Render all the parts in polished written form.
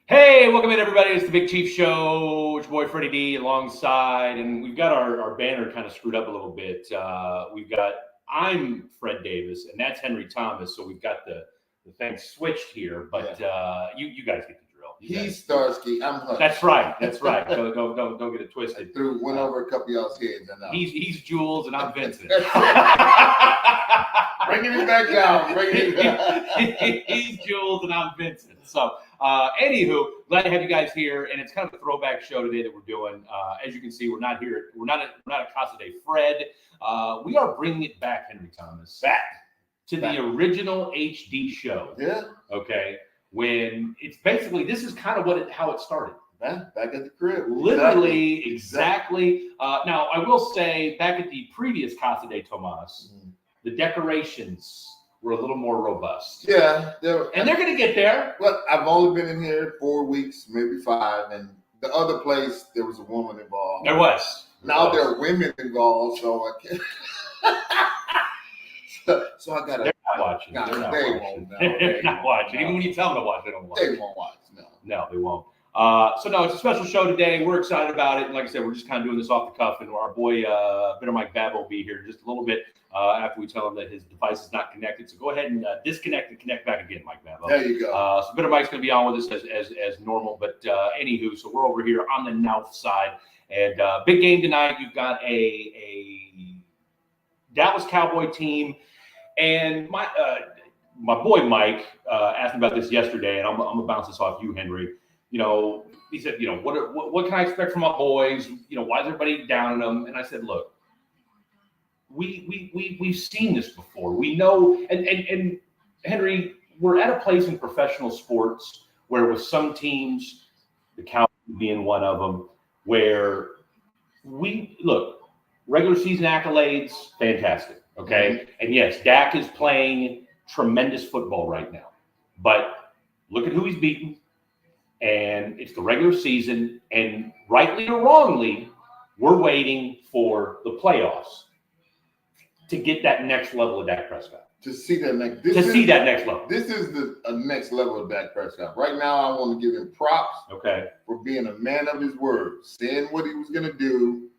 Hey, welcome in, everybody. It's the Big Chief Show. It's your boy Freddie D alongside, and we've got our banner kind of screwed up a little bit. I'm Fred Davis, and that's Henry Thomas. So we've got the thing switched here, but you guys get the drill. He's Starsky. I'm Hunt. That's right. Don't get it twisted. Went over a couple of y'all's heads. I know. He's Jules, and I'm Vincent. Bringing it back down. He's Jules, and I'm Vincent. So. Anywho, glad to have you guys here, and it's kind of a throwback show today that we're doing. As you can see, we're not here. We're not at Casa de Fred. We are bringing it back, Henry Thomas, back to the original HD show. Yeah. Okay. When it's basically this is kind of how it started. Back at the crib. Literally, exactly. Now, I will say, back at the previous Casa de Thomas, the decorations were a little more robust. Yeah. They're going to get there. Well, I've only been in here 4 weeks, maybe 5. And the other place, there was a woman involved. There was. Now there are women involved, so I can't. so I got to. They're not watching. They're not watching. Even when you tell them to watch, they don't watch. They won't watch. No, they won't. So it's a special show today. We're excited about it. And like I said, we're just kind of doing this off the cuff. And our boy, Bitter Mike Bab will be here in just a little bit after we tell him that his device is not connected. So go ahead and disconnect and connect back again, Mike Bab. There you go. So Bitter Mike's going to be on with us as normal. But anywho, so we're over here on the North side. And big game tonight. You've got a Dallas Cowboy team. And my boy Mike asked me about this yesterday. And I'm going to bounce this off you, Henry. He said, what can I expect from my boys? Why is everybody down on them? And I said, look, we've seen this before. We know, and Henry, we're at a place in professional sports where with some teams, the Cowboys being one of them, where regular season accolades, fantastic. Okay. And yes, Dak is playing tremendous football right now, but look at who he's beaten. And it's the regular season, and rightly or wrongly, we're waiting for the playoffs to get that next level of Dak Prescott. To see that next level. This is the next level of Dak Prescott. Right now, I want to give him props for being a man of his word, saying what he was going to do,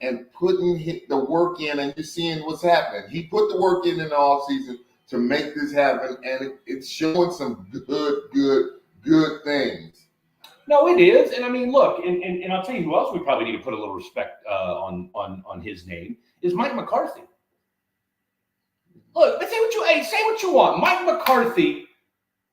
and putting the work in, and you're seeing what's happening. He put the work in the offseason to make this happen, and it's showing some good things. No, it is. And I mean, look, and I'll tell you who else we probably need to put a little respect on his name is Mike McCarthy. Look, say what you want. Mike McCarthy,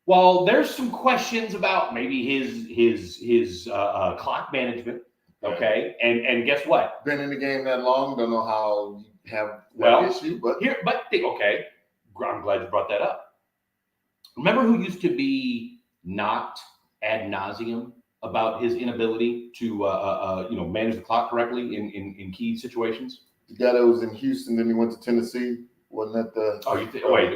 while there's some questions about maybe his clock management, okay? And guess what? Been in the game that long, don't know how you have that issue, okay. I'm glad you brought that up. Remember who used to be knocked ad nauseum about his inability to manage the clock correctly in key situations? The guy that was in Houston, then he went to Tennessee. Wasn't that the? Oh, you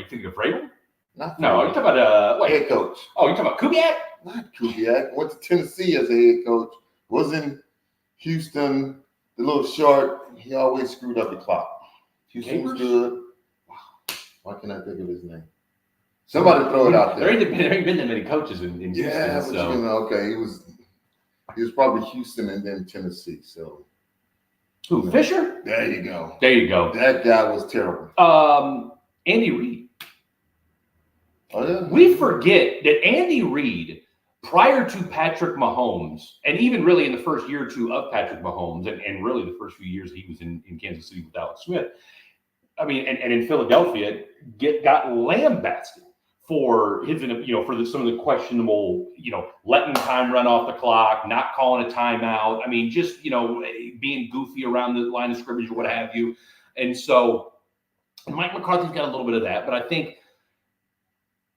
think of Vrabel? Not no. You're talking about head coach. Oh, you're talking about Kubiak? Not Kubiak. Went to Tennessee as a head coach. Was in Houston. The little short. He always screwed up the clock. Houston was good. Wow. Why can't I think of his name? Somebody throw it out there. There ain't been that many coaches in Houston. Yeah, but okay. He was probably Houston and then Tennessee. So who? Fisher? There you go. That guy was terrible. Andy Reid. Oh yeah. We forget that Andy Reid, prior to Patrick Mahomes, and even really in the first year or two of Patrick Mahomes, and really the first few years he was in Kansas City with Alex Smith, I mean, and in Philadelphia, got lambasted for his, some of the questionable, letting time run off the clock, not calling a timeout. I mean, just, being goofy around the line of scrimmage or what have you. And so Mike McCarthy's got a little bit of that, but I think,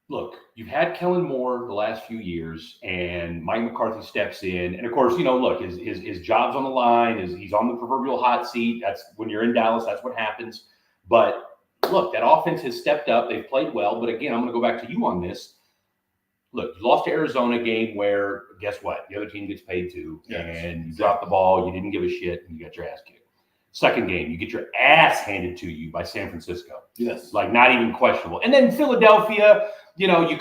look, you've had Kellen Moore the last few years, and Mike McCarthy steps in. And of course, look, his job's on the line, he's on the proverbial hot seat. That's when you're in Dallas, that's what happens. But look, that offense has stepped up. They've played well. But again, I'm going to go back to you on this. Look, you lost to Arizona game where, guess what? The other team gets paid too. Yes, and you dropped the ball. You didn't give a shit, and you got your ass kicked. Second game, you get your ass handed to you by San Francisco. Yes. Like, not even questionable. And then Philadelphia, you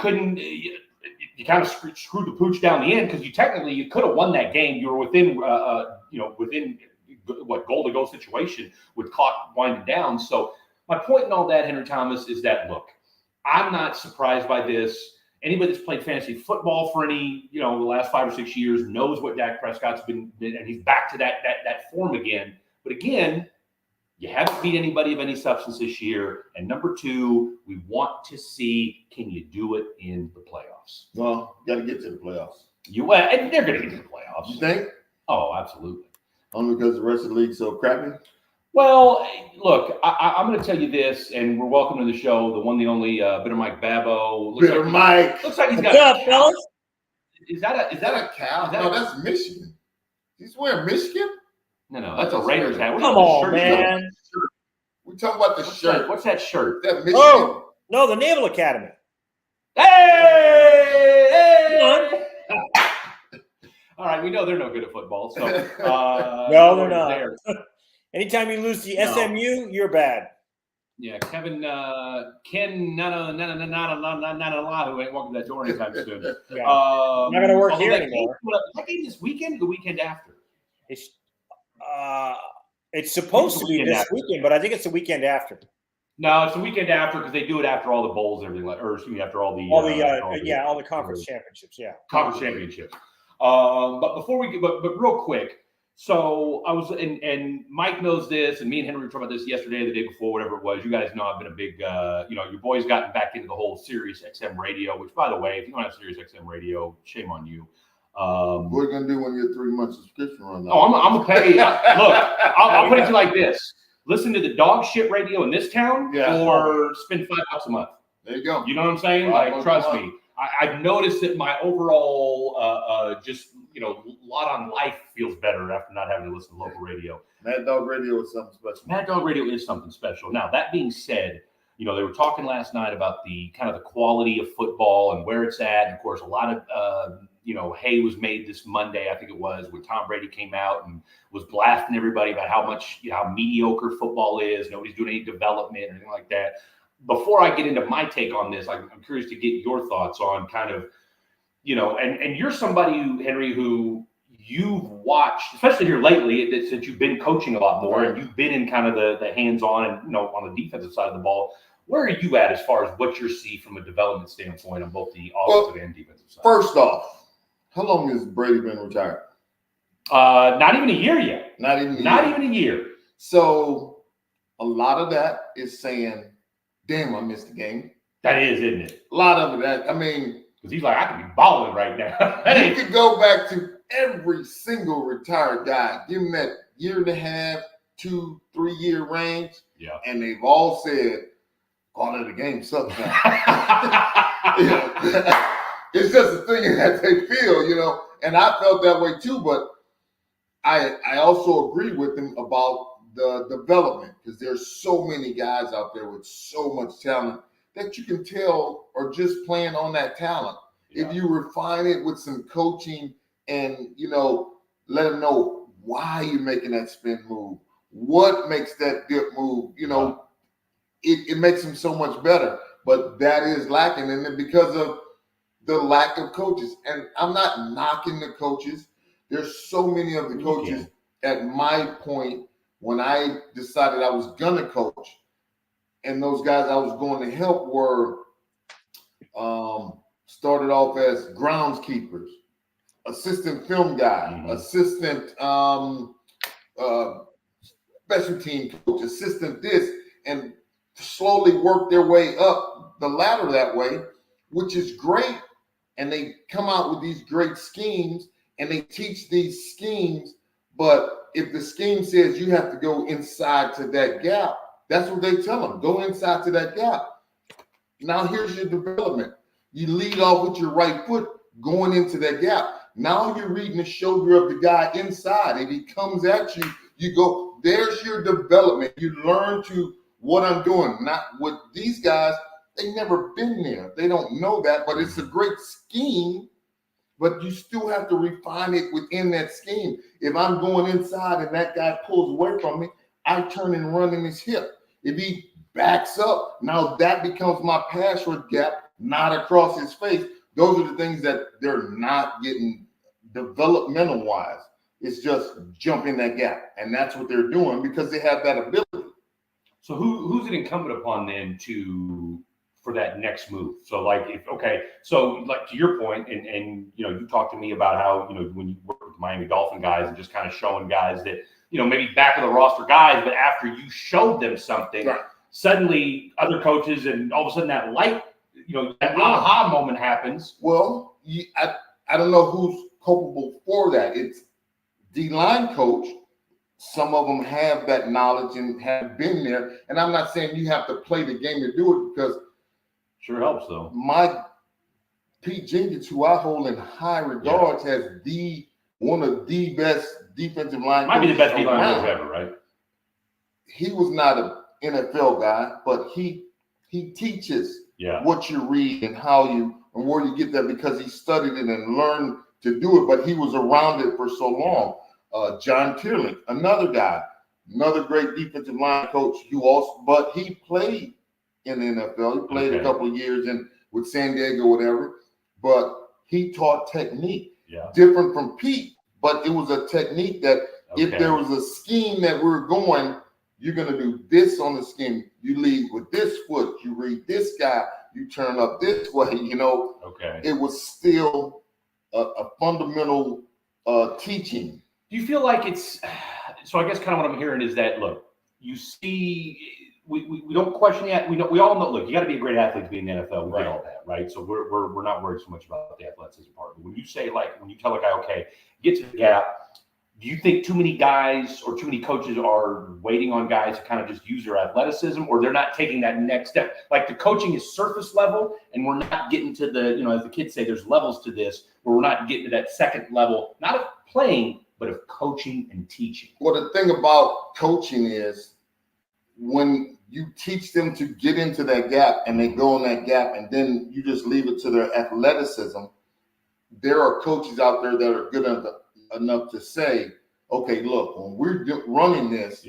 kind of screwed the pooch down the end because you could have won that game. You were within within what goal-to-go situation with clock winding down. So my point in all that, Henry Thomas, is that, look, I'm not surprised by this. Anybody that's played fantasy football for any, the last 5 or 6 years knows what Dak Prescott's been, and he's back to that form again. But again, you haven't beat anybody of any substance this year. And number two, we want to see, can you do it in the playoffs? Well, you got to get to the playoffs. And they're going to get to the playoffs. You think? Oh, absolutely. Only because the rest of the league's so crappy? Well, look, I'm going to tell you this, and we're welcome to the show, the one, the only Bitter Mike Babo. Bitter Mike. Looks like he's What's got up, fellas? Is that a cow? No, that's Michigan. He's wearing Michigan? No, that's a Raiders hat. Come on, man. We're talking about the shirt. What's that shirt? That Michigan. Oh, no, the Naval Academy. Hey! All right, we know they're no good at football. So no, they're not. Anytime you lose to SMU, you're bad. Yeah, Ken, who ain't walking that door anytime soon. Yeah. Not going to work here anymore. That game this weekend, the weekend after. It's supposed to be this weekend, but I think it's the weekend after. No, it's the weekend after because they do it after all the bowls and everything, after all the conference championships. Yeah, conference championships. But before we get, but real quick. So I was, and Mike knows this, and me and Henry were talking about this yesterday, the day before, whatever it was. You guys know I've been a big, your boys gotten back into the whole Sirius XM radio. Which, by the way, if you don't have Sirius XM radio, shame on you. What are you gonna do when your 3-month subscription runs out? Oh, I'm gonna pay. Look, I'll put it to you like this: listen to the dog shit radio in this town, or spend $5 a month. There you go. You know what I'm saying? Like, trust me. I've noticed that my overall, lot on life feels better after not having to listen to local radio. Mad Dog Radio is something special. Mad Dog Radio is something special. Now, that being said, they were talking last night about the kind of the quality of football and where it's at. And of course, a lot of, hay was made this Monday, I think it was, when Tom Brady came out and was blasting everybody about how much, how mediocre football is. Nobody's doing any development or anything like that. Before I get into my take on this, I'm curious to get your thoughts on kind of, and you're somebody, Henry, who you've watched, especially here lately, since you've been coaching a lot more and you've been in kind of the hands-on and, on the defensive side of the ball. Where are you at as far as what you see from a development standpoint on both the offensive and defensive side? First off, how long has Brady been retired? Not even a year yet. Not even a year. So a lot of that is saying, damn, I missed the game. That is, isn't it? A lot of that. I mean, because he's like, I could be balling right now. You could go back to every single retired guy, give him that 1.5, 2, 3 year range. Yeah. And they've all said, call it a game sometimes. It's just a thing that they feel, and I felt that way too, but I also agree with him about the development because there's so many guys out there with so much talent that you can tell are just playing on that talent. Yeah. If you refine it with some coaching and, let them know why you're making that spin move, what makes that dip move, it makes them so much better. But that is lacking, and because of the lack of coaches. And I'm not knocking the coaches. There's so many of the coaches at my point when I decided I was going to coach, and those guys I was going to help were started off as groundskeepers, assistant film guy, assistant special team coach, assistant this, and slowly work their way up the ladder that way, which is great. And they come out with these great schemes and they teach these schemes. But if the scheme says you have to go inside to that gap, that's what they tell them. Go inside to that gap. Now here's your development. You lead off with your right foot going into that gap. Now you're reading the shoulder of the guy inside. If he comes at you, you go, there's your development. You learn to what I'm doing. Not with these guys, they've never been there. They don't know that, but it's a great scheme, but you still have to refine it within that scheme. If I'm going inside and that guy pulls away from me, I turn and run in his hip. If he backs up, now that becomes my pass rush gap, not across his face. those are the things that they're not getting developmental wise. It's just jumping that gap. And that's what they're doing because they have that ability. So who's it incumbent upon then for that next move? So so like to your point, and you talked to me about how, when you work with Miami Dolphin guys and just kind of showing guys that, maybe back of the roster guys, but after you showed them something, right, suddenly other coaches and all of a sudden that light, that aha moment happens. Well, I don't know who's culpable for that. It's D-line coach. Some of them have that knowledge and have been there. And I'm not saying you have to play the game to do it because sure helps though. My Pete Jenkins, who I hold in high regards, has one of the best defensive line. Might be the best defensive line coach ever, right? He was not an NFL guy, but he teaches what you read and how you and where you get that because he studied it and learned to do it. But he was around it for so long. John Tierlink, another guy, another great defensive line coach but he played in the NFL. He played a couple of years with San Diego, whatever, but he taught technique. Different from Pete, but it was a technique that if there was a scheme that we're going, you're going to do this on the scheme. You lead with this foot, you read this guy, you turn up this way, It was still a fundamental teaching. Do you feel like it's so? I guess kind of what I'm hearing is that look, you see, we don't question yet. We all know. Look, you got to be a great athlete to be in the NFL. We get all that, right? So we're not worried so much about the athleticism part. But when you say when you tell a guy, okay, get to the gap, do you think too many guys or too many coaches are waiting on guys to kind of just use their athleticism, or they're not taking that next step? Like the coaching is surface level, and we're not getting to the as the kids say, there's levels to this, where we're not getting to that second level, not of playing, but of coaching and teaching. Well, the thing about coaching is when you teach them to get into that gap and they go in that gap and then you just leave it to their athleticism, there are coaches out there that are good enough to say, okay, look, when we're running this,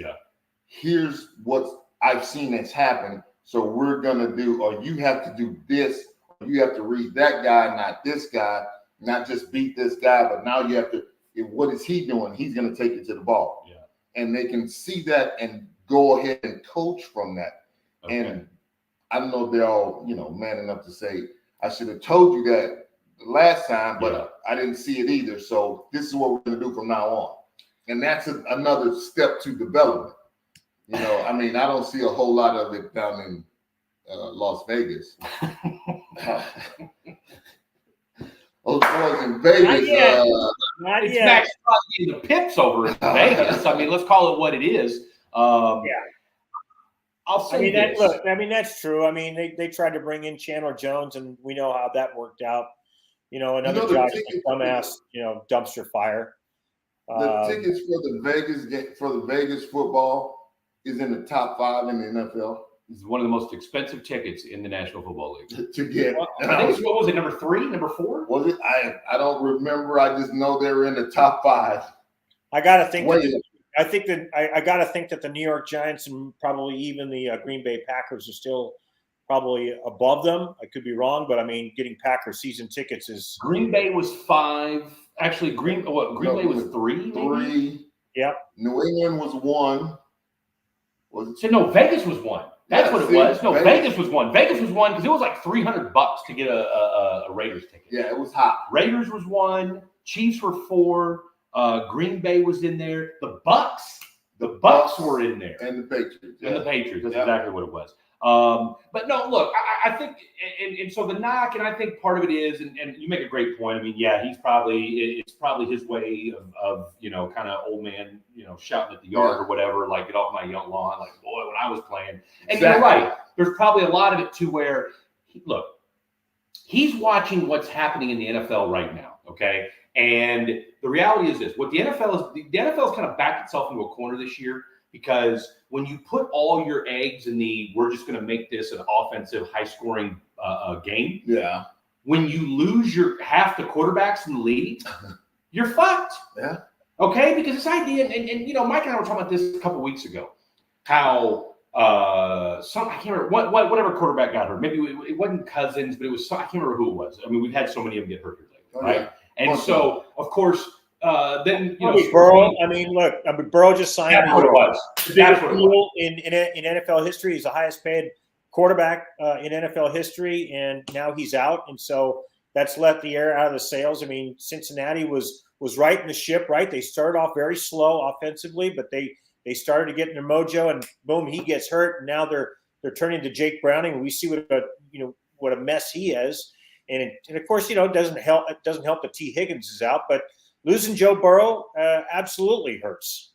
here's what I've seen that's happened. So we're going to do, or you have to do this, or you have to read that guy, not this guy, not just beat this guy, but now you have to, what is he doing? He's going to take it to the ball. And they can see that and go ahead and coach from that. And I don't know if they're all, man enough to say, I should have told you that last time, but I didn't see it either. So this is what we're going to do from now on. And that's another step to development. I don't see a whole lot of it down in Las Vegas. Those boys in Vegas. It's Max Crosby and the Pips over in Vegas. Let's call it what it is. I'll say that's true. They tried to bring in Chandler Jones, and we know how that worked out. Another Josh dumbass, dumpster fire. The tickets for the Vegas football is in the top 5 in the NFL. It's one of the most expensive tickets in the National Football League. To get. I think what was it, number 3, number 4? Was it? I don't remember. I just know they were in the top 5. I got to think. I got to think that the New York Giants and probably even the Green Bay Packers are still probably above them. I could be wrong, but getting Packers season tickets is. Green Bay was 5. Actually, Green Bay was 3. Maybe? 3. Yep. New England was 1. Was it? So no, Vegas was 1. That's what it was. No, Vegas was 1. Vegas was 1 because it was like $300 to get a Raiders ticket. Yeah, it was hot. Raiders was 1. Chiefs were 4. Green Bay was in there. The Bucks were in there. And the Patriots. Yeah. And the Patriots. That's exactly what it was. But no, look, I think, and so the knock, and I think part of it is, and you make a great point. It's probably his way of kind of old man, shouting at the yard or whatever, like get off my young lawn, like boy, when I was playing. And You're right. There's probably a lot of it too where, he's watching what's happening in the NFL right now. Okay. And the reality is this: what the NFL is kind of backed itself into a corner this year. Because when you put all your eggs in we're just going to make this an offensive, high-scoring game. Yeah. When you lose half the quarterbacks in the league, you're fucked. Yeah. Okay? Because this idea, and Mike and I were talking about this a couple of weeks ago, how I can't remember whatever quarterback got hurt. Maybe it wasn't Cousins, but it was I can't remember who it was. I mean, we've had so many of them get hurt here lately, right? Yeah. And so, of course, then Burrow. I mean, look, Burrow just signed. That's what it was. That's what it was. In NFL history, he's the highest paid quarterback in NFL history, and now he's out, and so that's let the air out of the sails. I mean, Cincinnati was right in the ship, right? They started off very slow offensively, but they started to get in their mojo, and boom, he gets hurt, and now they're turning to Jake Browning, and we see what a mess he is, and of course, it doesn't help that T. Higgins is out, but losing Joe Burrow absolutely hurts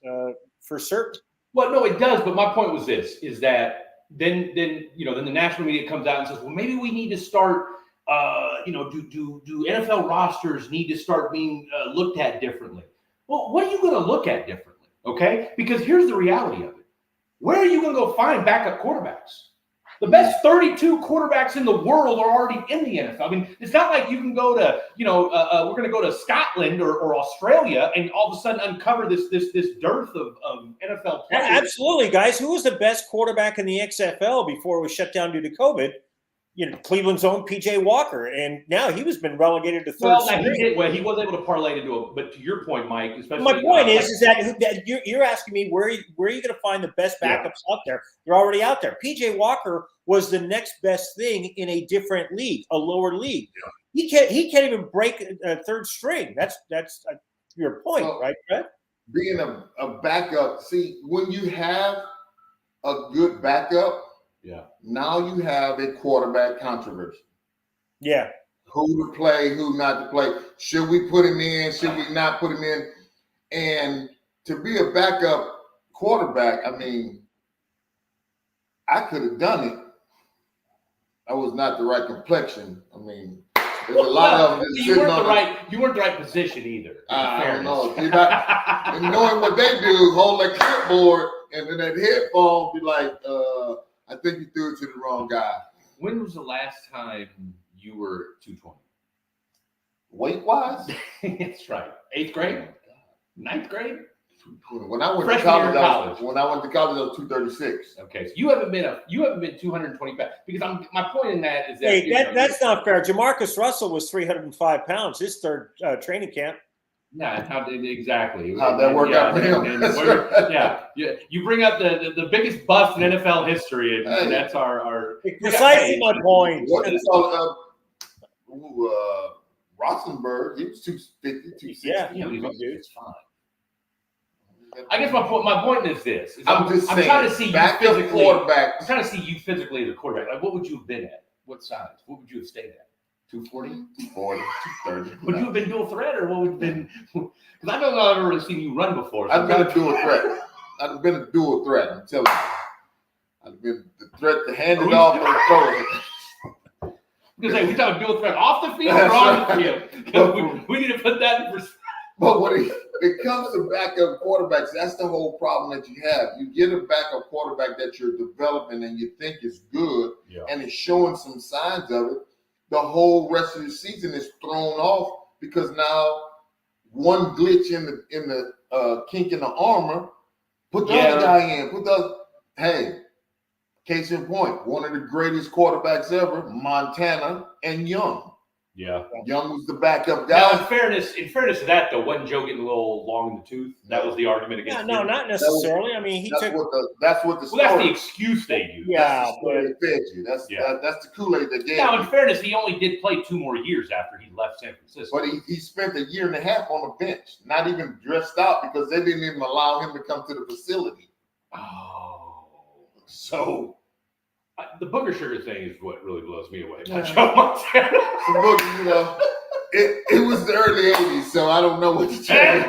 for certain. Well, no, it does, but my point was this: is that then the national media comes out and says, well, maybe we need to start. Do NFL rosters need to start being looked at differently? Well, what are you going to look at differently? Okay, because here's the reality of it. Where are you going to go find backup quarterbacks? The best 32 quarterbacks in the world are already in the NFL. I mean, it's not like you can go to, we're going to go to Scotland or Australia and all of a sudden uncover this dearth of NFL players. Absolutely, guys. Who was the best quarterback in the XFL before it was shut down due to COVID? Cleveland's own PJ Walker, and now he was been relegated to third. He was able to parlay into it. But to your point, Mike, especially my point is that you're asking me where are you going to find the best backups out there? They're already out there. PJ Walker was the next best thing in a different league, a lower league. Yeah. He can't even break a third string. That's your point, right, Brett? Being a backup, see, when you have a good backup. Yeah. Now you have a quarterback controversy. Yeah. Who to play, who not to play. Should we put him in? Should we not put him in? And to be a backup quarterback, I mean, I could have done it. I was not the right complexion. I mean, there's a lot of them. You weren't the right position either. I don't know. And knowing what they do, hold that clipboard and then that headphone, be like, I think you threw it to the wrong guy. When was the last time you were 220? Weight-wise? That's right. 8th grade? 9th grade? When I went to college, I was 236. Okay, so you haven't been 220 pounds. Because my point in that is that that's not fair. Jamarcus Russell was 305 pounds his third training camp. Yeah, exactly. How'd that work out for him? You bring up the biggest bust in NFL history, and that's our precisely my point. What is Rosenberg? He was 250, 260. Yeah, it's fine. I guess my point is this: I'm trying to see you physically. I'm trying to see you physically as a quarterback. Like, what would you have been at? What size? What would you have stayed at? 240? 240, 230. Would you have been dual threat, or what would have been? Because I don't know I've ever seen you run before. So I've been a dual threat. I've been a dual threat. I'm telling you. I've been the threat to hand it off and throw it. Because we talk dual threat off the field or on the field. We need to put that in perspective. But when it comes to backup quarterbacks, that's the whole problem that you have. You get a backup quarterback that you're developing and you think is good, and it's showing some signs of it. The whole rest of the season is thrown off because now one glitch in the kink in the armor, put the other guy in. Hey, case in point, one of the greatest quarterbacks ever, Montana and Young. Yeah, Young was the backup guy. Now, in fairness to that, though, wasn't Joe getting a little long in the tooth? That was the argument against him. No, not necessarily. I mean, that's the excuse they use. Yeah, they fed you. That's the Kool-Aid they gave. Now, in fairness, he only did play 2 more years after he left San Francisco. But he spent a year and a half on the bench, not even dressed out because they didn't even allow him to come to the facility. Oh, so. The booger sugar thing is what really blows me away. Joe Montana. It was the early 80s, so I don't know what to tell you.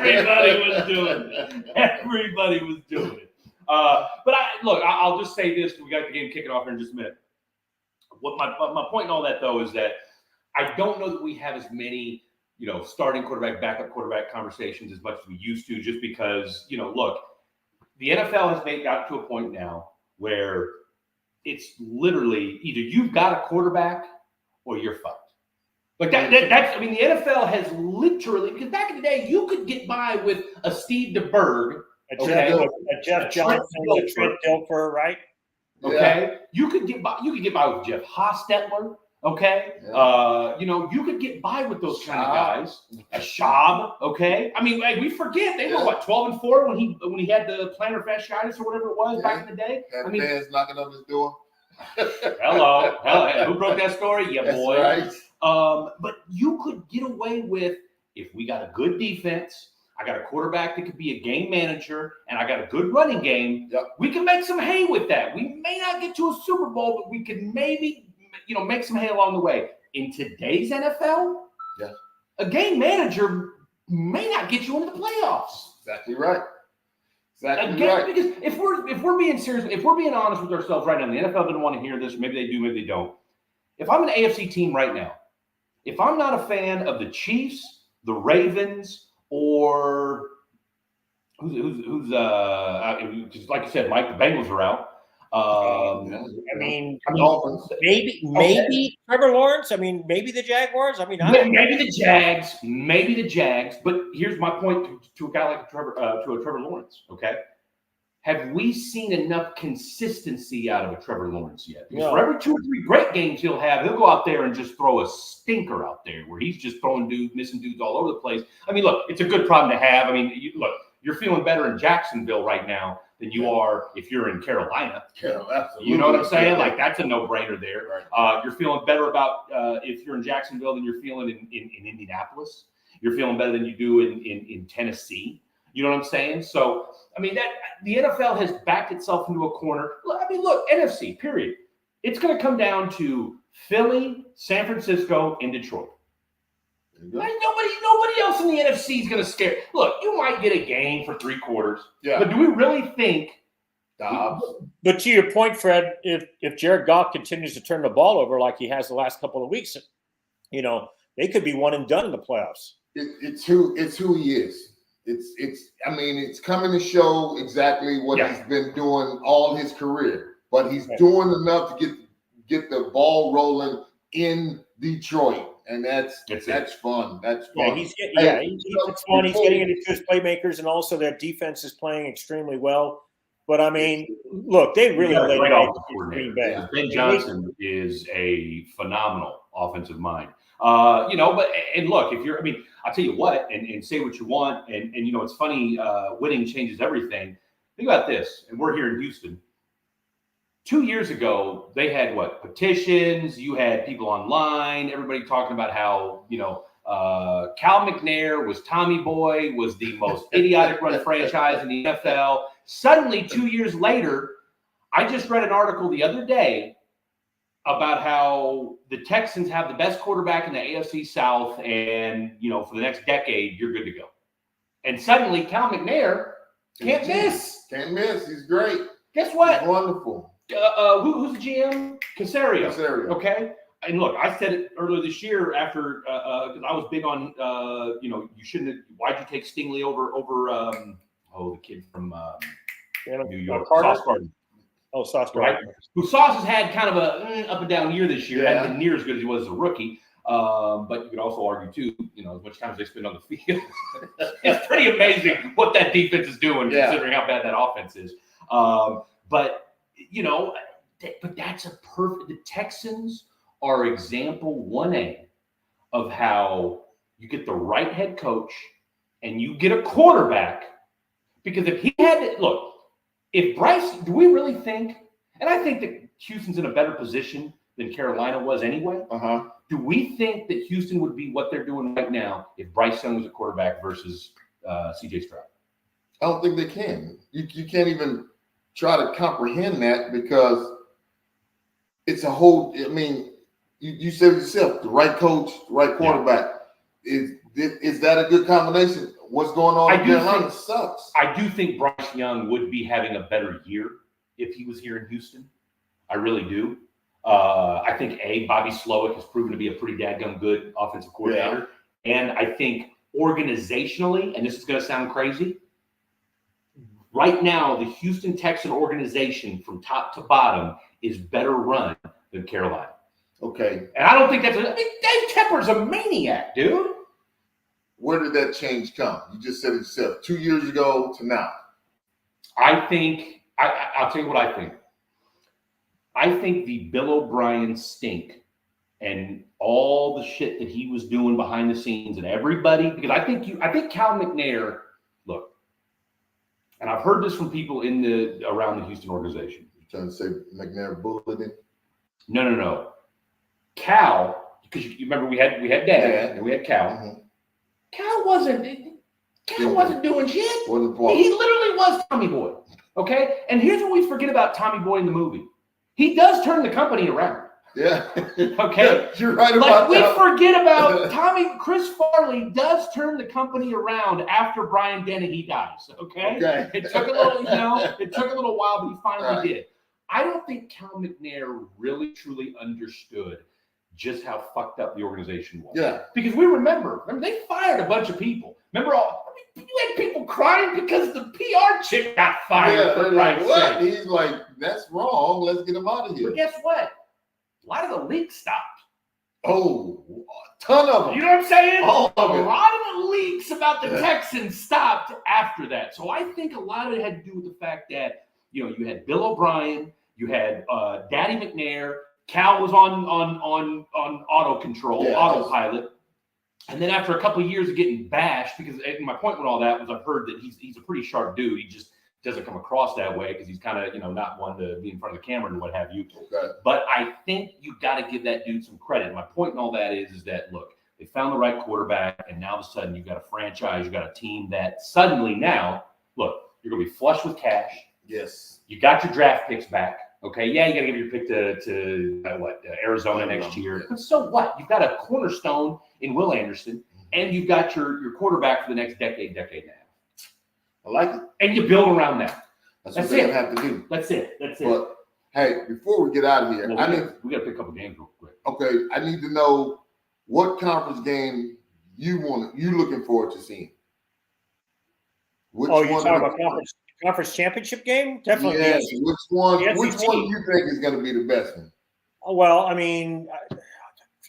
Everybody was doing it. But I'll just say this. We got the game kicking off here in just a minute. What my point in all that, though, is that I don't know that we have as many, starting quarterback, backup quarterback conversations as much as we used to, just because, look, the NFL has got to a point now where it's literally either you've got a quarterback or you're fucked. Like that's the NFL has literally, because back in the day, you could get by with a Steve DeBerg, a Jeff Johnson, a Trent Dilfer, right? Okay, you could get by with Jeff Hostetler. Okay, you could get by with those kind of guys. A Schaub. Okay, I mean, we forget they were what 12-4 when he had the plantar fasciitis or whatever it was back in the day. Had fans knocking on his door. Hello, who broke that story? Yeah, boy. Right. But you could get away with, if we got a good defense, I got a quarterback that could be a game manager, and I got a good running game. Yep. We can make some hay with that. We may not get to a Super Bowl, but we could maybe, make some hay along the way. In today's NFL, a game manager may not get you into the playoffs. Exactly right. Because if we're being serious, if we're being honest with ourselves right now, the NFL doesn't want to hear this. Maybe they do, maybe they don't. If I'm an AFC team right now, if I'm not a fan of the Chiefs, the Ravens, or who's like you said, Mike, the Bengals are out. Dolphins. Maybe Trevor Lawrence. I mean, maybe the Jaguars. I mean, maybe the Jags. But here's my point to a guy like Trevor Lawrence. Okay, have we seen enough consistency out of a Trevor Lawrence yet? Because for every 2 or 3 great games he'll go out there and just throw a stinker out there where he's just throwing missing dudes all over the place. I mean, look, it's a good problem to have. I mean, you're feeling better in Jacksonville right now than you are if you're in Carolina. Absolutely. You know what I'm saying? Like, that's a no-brainer there. Right. You're feeling better about if you're in Jacksonville than you're feeling in Indianapolis. You're feeling better than you do in Tennessee. You know what I'm saying? So, I mean, that the NFL has backed itself into a corner. I mean, look, NFC, period. It's going to come down to Philly, San Francisco, and Detroit. Like, nobody else in the NFC is going to scare. Look, you might get a game for 3 quarters, but do we really think? But to your point, Fred, if Jared Goff continues to turn the ball over like he has the last couple of weeks, they could be one and done in the playoffs. It's who he is. It's coming to show exactly what he's been doing all his career, but he's doing enough to get the ball rolling in Detroit. And that's fun. That's fun. It's fun. He's getting into his playmakers, and also their defense is playing extremely well. But I mean, look, they really laid it off Green Bay. Yeah. Ben Johnson is a phenomenal offensive mind. But look, I'll tell you what, and say what you want, and it's funny. Winning changes everything. Think about this, and we're here in Houston. 2 years ago, they had petitions. You had people online, everybody talking about how, Cal McNair was Tommy Boy, was the most idiotic run franchise in the NFL. Suddenly, 2 years later, I just read an article the other day about how the Texans have the best quarterback in the AFC South, and, for the next decade, you're good to go. And suddenly, Cal McNair can't miss. Can't miss. He's great. Guess what? He's wonderful. Who's the GM? Caserio. Okay. And look, I said it earlier this year after because I was big on you shouldn't have, why'd you take Stingley over the kid from New York, Sauce Gardner. Oh, Sauce Gardner. Right? Who Sauce has had kind of a up and down year this year. Hasn't been near as good as he was as a rookie. But you could also argue too, as much time as they spend on the field, it's pretty amazing what that defense is doing considering how bad that offense is. But that's a perfect. The Texans are example 1A of how you get the right head coach and you get a quarterback. Because if he had if Bryce, do we really think? And I think that Houston's in a better position than Carolina was anyway. Do we think that Houston would be what they're doing right now if Bryce Young was a quarterback versus C.J. Stroud? I don't think they can. You can't even try to comprehend that because it's a whole. I mean, you said it yourself: the right coach, the right quarterback. Is that a good combination? What's going on in Carolina sucks. I do think Bryce Young would be having a better year if he was here in Houston. I really do. I think Bobby Slowick has proven to be a pretty dadgum good offensive coordinator, and I think organizationally, and this is going to sound crazy. Right now, the Houston Texan organization from top to bottom is better run than Carolina. Okay. And I don't think Dave Tepper's a maniac, dude. Where did that change come? You just said it yourself. 2 years ago to now. I think, I'll tell you what I think. I think the Bill O'Brien stink and all the shit that he was doing behind the scenes and everybody, because I think Cal McNair, look, and I've heard this from people around the Houston organization. You're trying to say McNair bulleted? No. Cal, because you remember we had Dad and we had Cal. Mm-hmm. Cal wasn't doing shit. What the He literally was Tommy Boy. Okay? And here's what we forget about Tommy Boy in the movie. He does turn the company around. Yeah. Okay? You're right about that. We forget about Chris Farley does turn the company around after Brian Dennehy dies. Okay? It took a little while, but he finally did. I don't think Cal McNair really truly understood just how fucked up the organization was. Yeah. Because remember they fired a bunch of people. Remember you had people crying because the PR chick got fired. What? He's like, that's wrong. Let's get him out of here. But guess what? A lot of the leaks stopped. Oh, a ton of them. You know what I'm saying? All of a it. lot of the leaks about the Texans stopped after that. So I think a lot of it had to do with the fact that, you had Bill O'Brien, you had Daddy McNair, Cal was on auto control, autopilot. And then after a couple of years of getting bashed, because my point with all that was I've heard that he's a pretty sharp dude. He just doesn't come across that way because he's kind of, not one to be in front of the camera and what have you. Okay. But I think you got to give that dude some credit. My point in all that is that, look, they found the right quarterback, and now all of a sudden you've got a franchise, you've got a team that suddenly now, look, you're going to be flush with cash. Yes. You got your draft picks back. Okay, yeah, you got to give your pick to Arizona next year. But so what? You've got a cornerstone in Will Anderson, and you've got your quarterback for the next decade and a half. I like it. And you build around that. That's what they have to do. That's it. But hey, before we get out of here, we got to pick a couple games real quick. Okay, I need to know what conference game you looking forward to seeing. You're talking about conference championship game? Definitely. Yes. Which one do you think is going to be the best one? Well, I mean,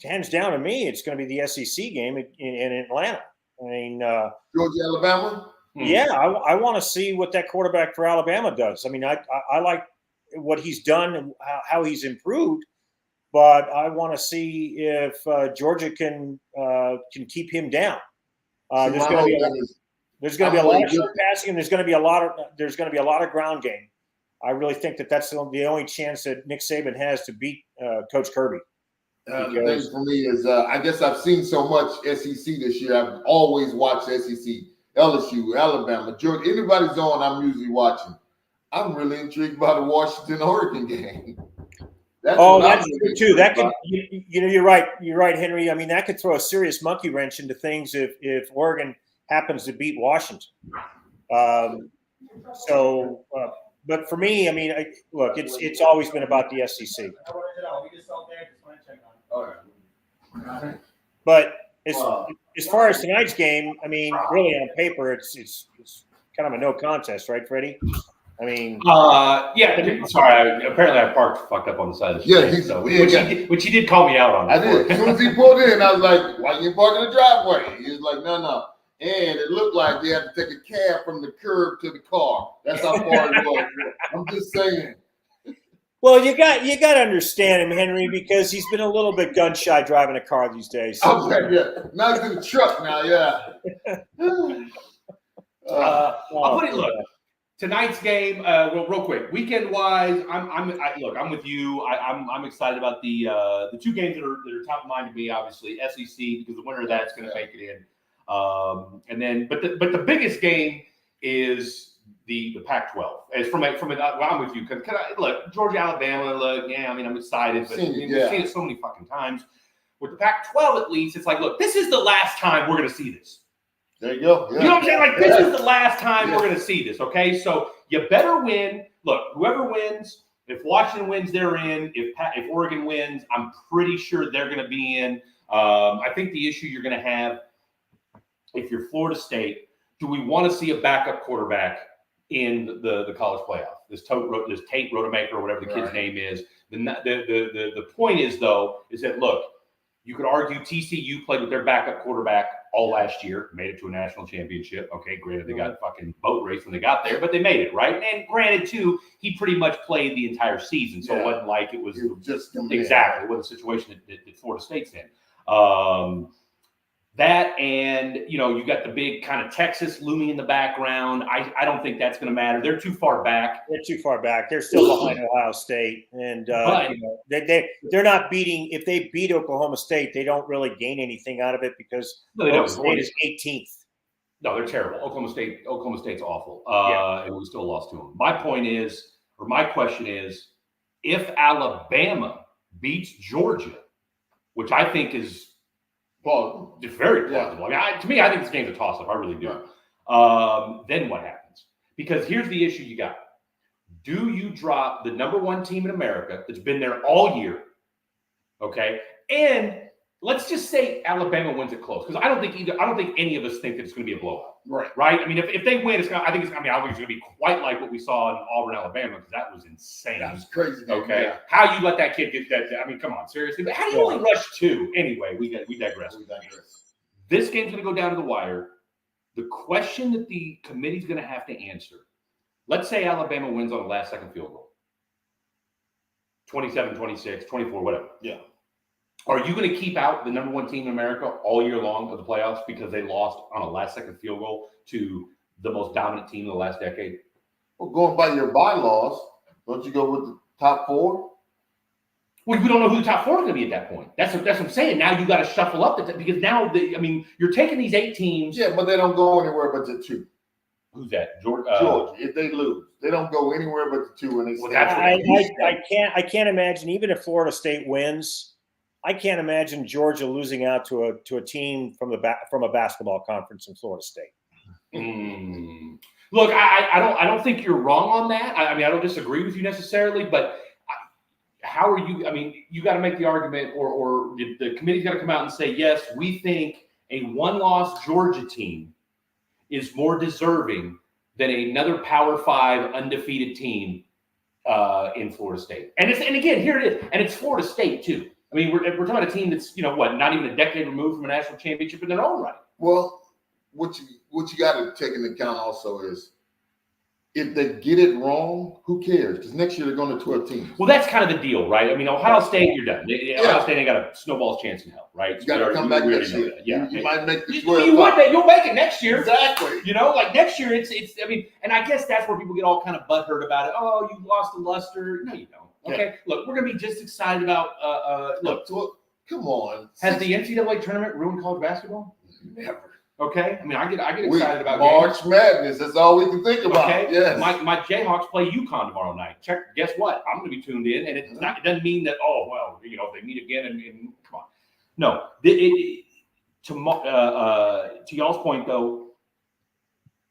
hands down to me, it's going to be the SEC game in Atlanta. I mean, Georgia, Alabama. Yeah, I want to see what that quarterback for Alabama does. I mean, I like what he's done and how he's improved, but I want to see if Georgia can keep him down. There's going to be a lot of short passing, and there's going to be a lot of ground game. I really think that's the only chance that Nick Saban has to beat Coach Kirby. The thing for me is, I guess I've seen so much SEC this year. I've always watched SEC, LSU, Alabama, Georgia. Anybody's on, I'm usually watching. I'm really intrigued by the Washington-Oregon game. That's true too. That could, you're right, Henry. I mean, that could throw a serious monkey wrench into things if Oregon happens to beat Washington. But for me, I mean, look, it's always been about the SEC. But as far as tonight's game, I mean, really on paper, it's kind of a no contest, right, Freddie? I mean, yeah. Sorry, apparently I fucked up on the side of the street. Which he did call me out on. I did. As soon as he pulled in, I was like, "Why you park in the driveway?" He was like, "No." And it looked like they had to take a cab from the curb to the car. That's how far it was. I'm just saying. Well, you got to understand him, Henry, because he's been a little bit gun shy driving a car these days. Okay, yeah. Now he's in the truck now, yeah. I'll put it. Look, tonight's game. Real quick, weekend wise, I'm with you. I'm excited about the two games that are top of mind to me. Obviously, SEC, because the winner of that's going to make it in. And then, but the biggest game is the Pac-12. As from I'm with you. Because look, Georgia, Alabama. Look, yeah, I mean, I'm excited, but we've seen it so many fucking times. With the Pac-12, at least, it's like, look, this is the last time we're going to see this. There you go. Yeah. You know what I'm saying? Like, this is the last time we're going to see this. Okay, so you better win. Look, whoever wins. If Washington wins, they're in. If Oregon wins, I'm pretty sure they're going to be in. I think the issue you're going to have, if you're Florida State, do we want to see a backup quarterback in the college playoff? This Tate Rodemaker, or whatever the kid's name is. The point is, though, is that, look, you could argue TCU played with their backup quarterback all last year, made it to a national championship. Okay, granted, they got fucking boat race when they got there, but they made it, right? And granted, too, he pretty much played the entire season, so it wasn't like it was just exactly what the situation that Florida State's in. That and, you know, you got the big kind of Texas looming in the background. I don't think that's going to matter. They're too far back. They're too far back. They're still behind Ohio State. And you know, they're not beating – if they beat Oklahoma State, they don't really gain anything out of it because Oklahoma State is 18th. No, they're terrible. Oklahoma State's awful. And we still lost to them. My point is, or my question is, if Alabama beats Georgia, which I think is – well, it's very plausible. I mean, to me, I think this game's a toss-up. I really do. Then what happens? Because here's the issue you got. Do you drop the number one team in America that's been there all year, okay? And let's just say Alabama wins it close, because I don't think any of us think that it's going to be a blowout. Right? I mean, if they win, I think it's going to be quite like what we saw in Auburn, Alabama, because that was insane. That was crazy. Okay. Yeah. How you let that kid get that? I mean, come on, seriously. But how do you only rush two? Anyway, we digress. This game's going to go down to the wire. The question that the committee's going to have to answer, let's say Alabama wins on the last second field goal. 27, 26, 24, whatever. Yeah. Are you going to keep out the number one team in America all year long of the playoffs because they lost on a last-second field goal to the most dominant team in the last decade? Well, going by your bylaws, don't you go with the top four? Well, we don't know who the top four is going to be at that point. That's what I'm saying. Now you got to shuffle up because now you're taking these 8 teams. Yeah, but they don't go anywhere but the 2. Who's that? Georgia. If they lose, they don't go anywhere but the 2. And they I can't imagine, even if Florida State wins, I can't imagine Georgia losing out to a team from a basketball conference in Florida State. Look, I don't think you're wrong on that. I mean, I don't disagree with you necessarily, but how are you? I mean, you got to make the argument, or the committee's got to come out and say, yes, we think a one-loss Georgia team is more deserving than another Power 5 undefeated team in Florida State. And again, here it is, and it's Florida State too. I mean, we're talking about a team that's, not even a decade removed from a national championship in their own right. Well, what you got to take into account also is if they get it wrong, who cares? Because next year they're going to 12 teams. Well, that's kind of the deal, right? I mean, Ohio State, you're done. Ohio State ain't got a snowball's chance in hell, right? You got to come back next year. Yeah, you might make the 12. You'll make it next year. Exactly. Like next year, it's. I mean, and I guess that's where people get all kind of butthurt about it. Oh, you lost the luster. No, you don't. Okay, look, we're gonna be just excited about. Look, come on. Has the NCAA tournament ruined college basketball? Never. Okay, I mean, I get excited about March Madness. That's all we can think about. Okay, yes. My Jayhawks play UConn tomorrow night. Guess what? I'm going to be tuned in, and it doesn't mean that. Oh well, if they meet again and come on. No, to y'all's point though,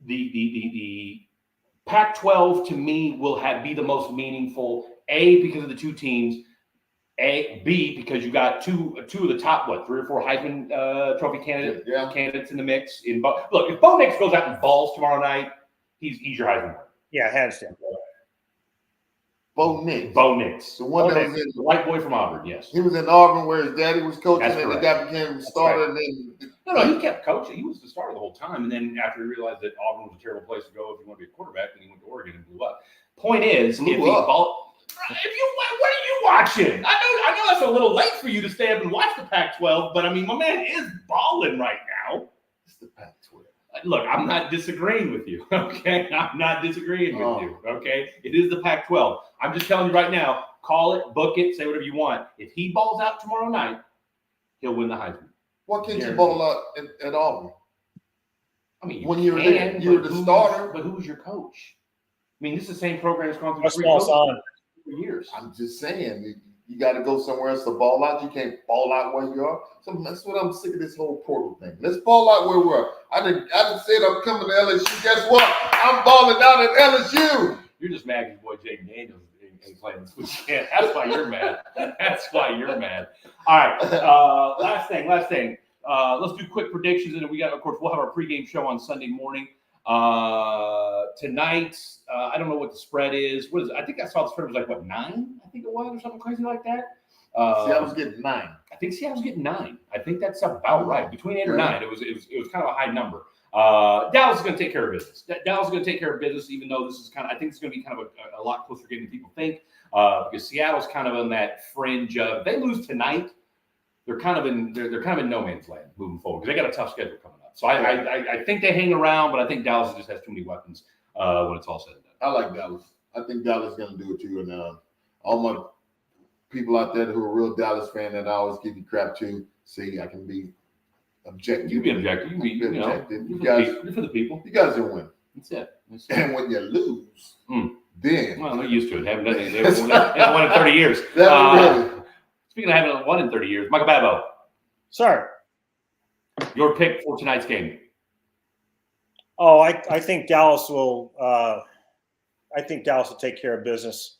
the Pac-12 to me will be the most meaningful. A, because of the 2 teams. B, because you got two of the top 3 or 4 Heisman Trophy candidates in the mix. Look, if Bo Nix goes out and balls tomorrow night, he's your Heisman winner. Yeah, hands down. Bo Nix. The one that was the white boy from Auburn. Yes, he was in Auburn where his daddy was coaching, and the guy became a starter. Right. And then no, he kept coaching. He was the starter the whole time, and then after he realized that Auburn was a terrible place to go if you want to be a quarterback, then he went to Oregon and blew up. Point is, what are you watching? I know that's a little late for you to stay up and watch the Pac-12, but I mean, my man is balling right now. It's the Pac-12. Look, I'm not disagreeing with you, okay? I'm not disagreeing with you, okay? It is the Pac-12. I'm just telling you right now, call it, book it, say whatever you want. If he balls out tomorrow night, he'll win the Heisman. Why can't you ball out at Auburn? I mean, when you're the starter. But who's your coach? I mean, this is the same program that's gone through 3 coaches for years. I'm just saying, you got to go somewhere else to ball out. You can't ball out where you are. So that's what I'm sick of this whole portal thing. Let's ball out where we're. I done said I'm coming to LSU. Guess what? I'm balling out at LSU. You're just mad because boy Jake Daniels ain't playing this weekend. That's why you're mad. That's why you're mad. All right. Last thing. Let's do quick predictions, and then we'll have our pregame show on Sunday morning. Tonight, I don't know what the spread is. What is it? I think I saw the spread was 9? I think it was, or something crazy like that. Seattle's getting 9. I think Seattle's getting 9. I think that's about right. Between 8 or 9, it was kind of a high number. Dallas is going to take care of business. Dallas is going to take care of business, even though this is I think it's going to be kind of a lot closer game than people think, because Seattle's kind of on that fringe of, they lose tonight, they're kind of in no man's land moving forward, because they got a tough schedule coming up. So I think they hang around, but I think Dallas just has too many weapons when it's all said and done. I like Dallas. I think Dallas is going to do it too, and all my people out there who are real Dallas fan that I always give you crap to, see, I can be objective. You be objective. You be objective. You guys, you're for the people. You guys will win. That's it. And when you lose, then they're used to it. Haven't done it. They haven't won in 30 years. Speaking of having won in 30 years, Michael Babbo. Sorry. Your pick for tonight's game. Oh, I think Dallas will. I think Dallas will take care of business.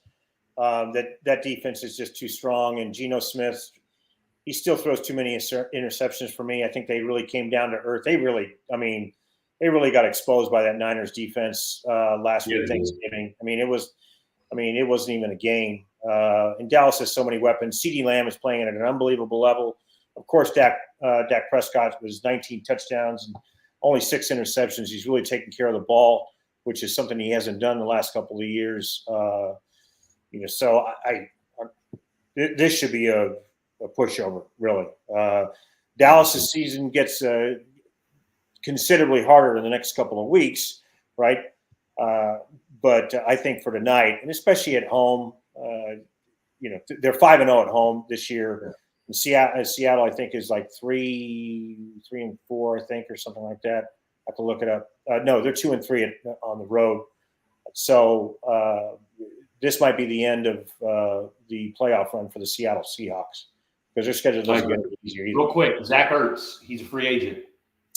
That defense is just too strong, and Geno Smith, he still throws too many interceptions for me. I think they really came down to earth. They really got exposed by that Niners defense last week Thanksgiving. It wasn't even a game. And Dallas has so many weapons. CeeDee Lamb is playing at an unbelievable level. Of course, Dak Prescott was 19 touchdowns and only 6 interceptions. He's really taking care of the ball, which is something he hasn't done the last couple of years. So this should be a pushover, really. Dallas's season gets considerably harder in the next couple of weeks, right? But I think for tonight, and especially at home, they're 5-0 at home this year. And Seattle, I think, is like 3-4, I think, or something like that. I have to look it up. No, they're 2-3 on the road. So this might be the end of the playoff run for the Seattle Seahawks, because their schedule doesn't get easier either. Real quick, Zach Ertz, he's a free agent.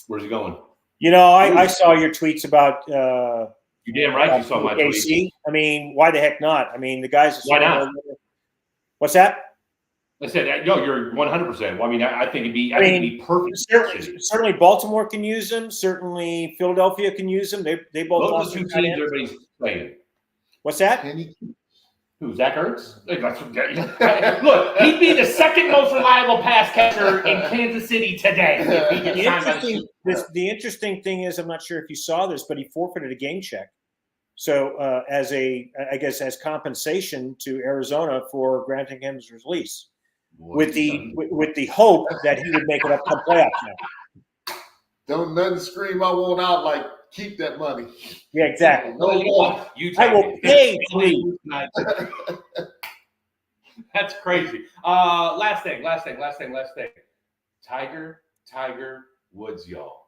Where's he going? I saw your tweets about. You're damn right. You saw my tweets. Why the heck not? The guys. Why not? What's that? I said, no, you're 100%. Well, I think it'd be perfect. Certainly, Baltimore can use them. Certainly, Philadelphia can use them. They both. Those are 2 teams everybody's playing. What's that? Who, Zach Ertz? Look, he'd be the second most reliable pass catcher in Kansas City today. The interesting thing is, I'm not sure if you saw this, but he forfeited a game check. So as compensation to Arizona for granting him his release, with the hope that he would make it up come playoff time. Don't nothing scream I want out like keep that money. Yeah, exactly. No more. I will pay $3. That's crazy. Last thing. Tiger Woods, y'all.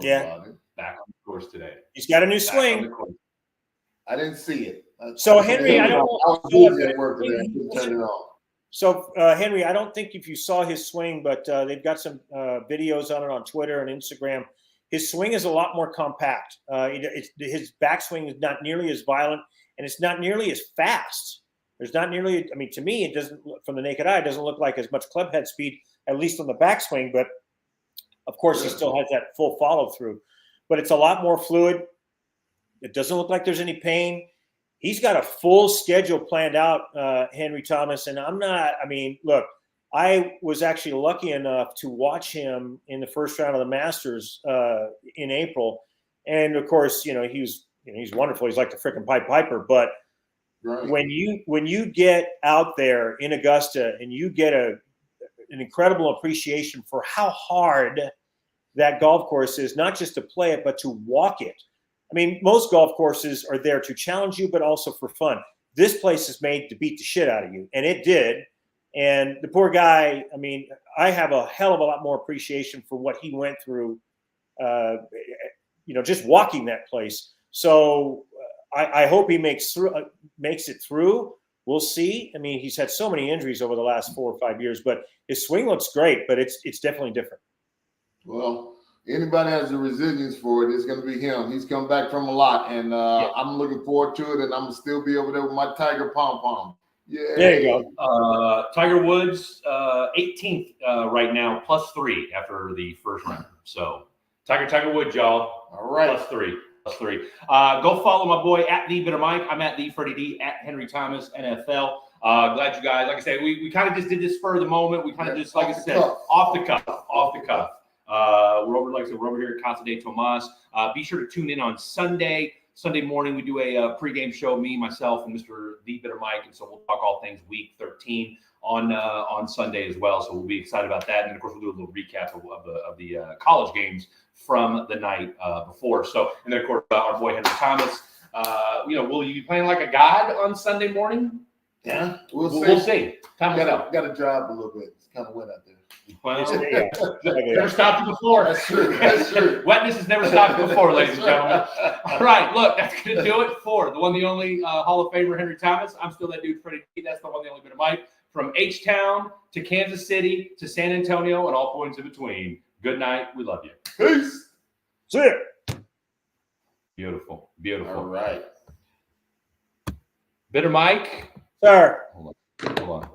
Back on the course today. He's got a new swing. I didn't see it. So Henry, I don't. I was busy at work today. I couldn't turn it on. So Henry, I don't think if you saw his swing, but they've got some videos on it on Twitter and Instagram. His swing is a lot more compact. His backswing is not nearly as violent, and it's not nearly as fast. There's not nearly. To me, it doesn't. From the naked eye, it doesn't look like as much club head speed, at least on the backswing. But of course, he still has that full follow through. But it's a lot more fluid. It doesn't look like there's any pain. He's got a full schedule planned out, Henry Thomas. And look, I was actually lucky enough to watch him in the first round of the Masters in April. And of course, he's wonderful. He's like the freaking Pied Piper. But when you get out there in Augusta and you get an incredible appreciation for how hard that golf course is, not just to play it, but to walk it. Most golf courses are there to challenge you, but also for fun. This place is made to beat the shit out of you, and it did. And the poor guy, I have a hell of a lot more appreciation for what he went through, just walking that place. So I hope he makes it through. We'll see. He's had so many injuries over the last 4 or 5 years, but his swing looks great, but it's definitely different. Well, anybody has the resilience for it, it's going to be him. He's come back from a lot, and I'm looking forward to it, and I'm going to still be over there with my Tiger pom-pom. Yeah. There you go. Tiger Woods, 18th right now, +3 after the first round. So Tiger Woods, y'all. All right. +3. Go follow my boy at the Bitter Mike. I'm at the Freddie D, at Henry Thomas NFL. Glad you guys, like I said, we kind of just did this spur of the moment. We kind of just, like I said, off the cuff. We're over here at Casa de Thomas. Be sure to tune in on Sunday morning. We do a pregame show, me, myself, and Mr. The Bitter Mike, and so we'll talk all things Week 13 on Sunday as well. So we'll be excited about that, and of course we'll do a little recap of the college games from the night before. So, and then of course our boy Henry Thomas. Will you be playing like a god on Sunday morning? Yeah, we'll see. Got to drive a little bit. It's kind of wet out there. Never stopped you before. That's true. Wetness has never stopped you before, ladies and gentlemen. All right, look, that's going to do it for the one, the only Hall of Famer, Henry Thomas. I'm still that dude, Freddie D. That's the one, the only bit of Mike. From H-Town to Kansas City to San Antonio and all points in between. Good night. We love you. Peace. See ya. Beautiful. All right. Bitter Mike. Sir. Hold on.